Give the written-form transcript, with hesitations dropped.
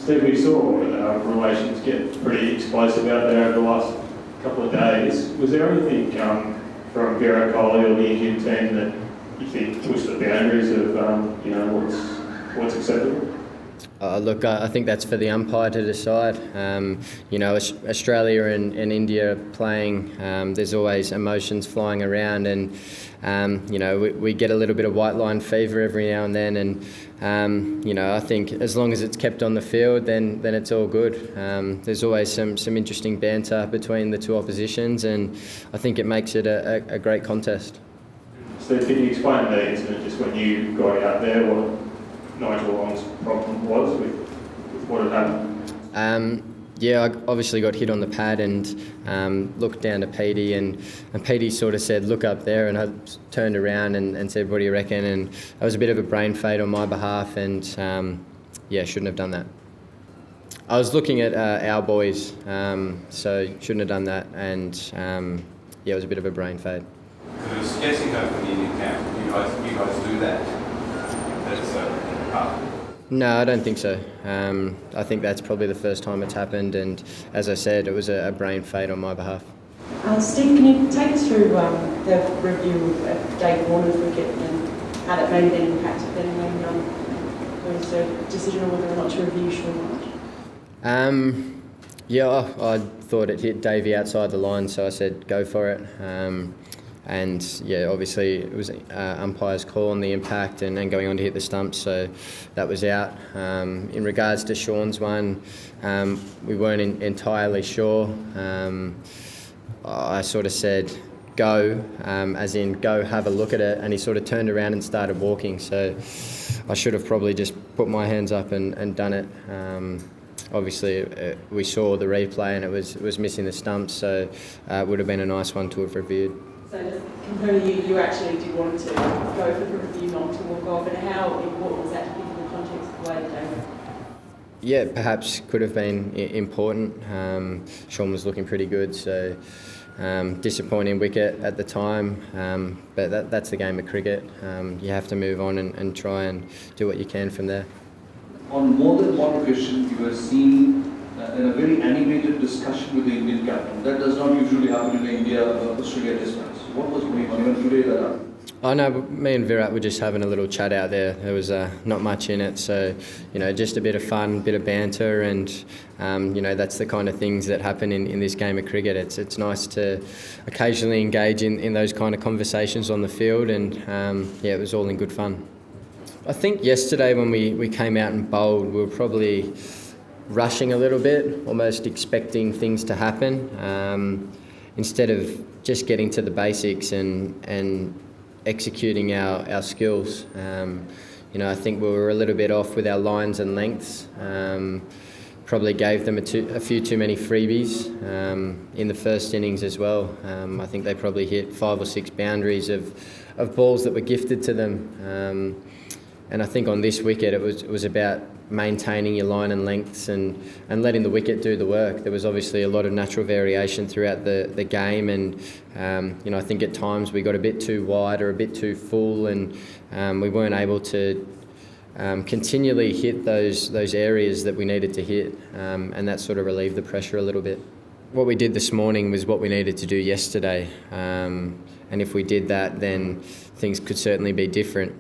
Steve, we saw relations get pretty explosive out there over the last couple of days. Was there anything from Virat Kohli or the Indian team that you think pushed the boundaries of what's acceptable? Look, I think that's for the umpire to decide. Australia and India playing, there's always emotions flying around, and we get a little bit of white line fever every now and then, and I think as long as it's kept on the field, then it's all good. There's always some interesting banter between the two oppositions, and I think it makes it a great contest. So can you explain the incident just when you got out there, what Nigel Long's problem was with what had happened? I obviously got hit on the pad and looked down to Petey, and Petey sort of said, "Look up there," and I turned around and said, "What do you reckon?" And that was a bit of a brain fade on my behalf, and shouldn't have done that. I was looking at our boys, so shouldn't have done that, and it was a bit of a brain fade. So it was suggesting though for the Indian camp, you guys do that. That's No, I don't think so. I think that's probably the first time it's happened, and as I said, it was a brain fade on my behalf. Steve, can you take us through the review of Dave Warner's wicket and how that maybe then impacted then when there was a decision on whether or not to review Sean Marsh? I thought it hit Davey outside the line, so I said go for it. Obviously it was umpire's call on the impact and then going on to hit the stumps, so that was out. In regards to Sean's one, we weren't entirely sure. I sort of said go, as in go have a look at it, and he sort of turned around and started walking, so I should have probably just put my hands up and done it. Obviously, we saw the replay and it was missing the stumps, so it would have been a nice one to have reviewed. So just confirm you actually did want to go for the review, not to walk off, and how important was that to think in the context of the way that they went? Yeah, perhaps could have been important. Sean was looking pretty good, so disappointing wicket at the time, but that's the game of cricket. You have to move on and try and do what you can from there. On more than one occasion, you were seen in a very animated discussion with the Indian captain. That does not usually happen in the India-Australia test match. What was going on? Even today that happened. Oh no, me and Virat were just having a little chat out there. There was not much in it, so just a bit of fun, bit of banter, and that's the kind of things that happen in this game of cricket. It's nice to occasionally engage in those kind of conversations on the field, and it was all in good fun. I think yesterday when we came out and bowled, we were probably rushing a little bit, almost expecting things to happen, instead of just getting to the basics and executing our skills. I think we were a little bit off with our lines and lengths. Probably gave them a few too many freebies in the first innings as well. I think they probably hit 5 or 6 boundaries of balls that were gifted to them. And I think on this wicket it was about maintaining your line and lengths and letting the wicket do the work. There was obviously a lot of natural variation throughout the game, and I think at times we got a bit too wide or a bit too full, and we weren't able to continually hit those areas that we needed to hit, and that sort of relieved the pressure a little bit. What we did this morning was what we needed to do yesterday, and if we did that, then things could certainly be different.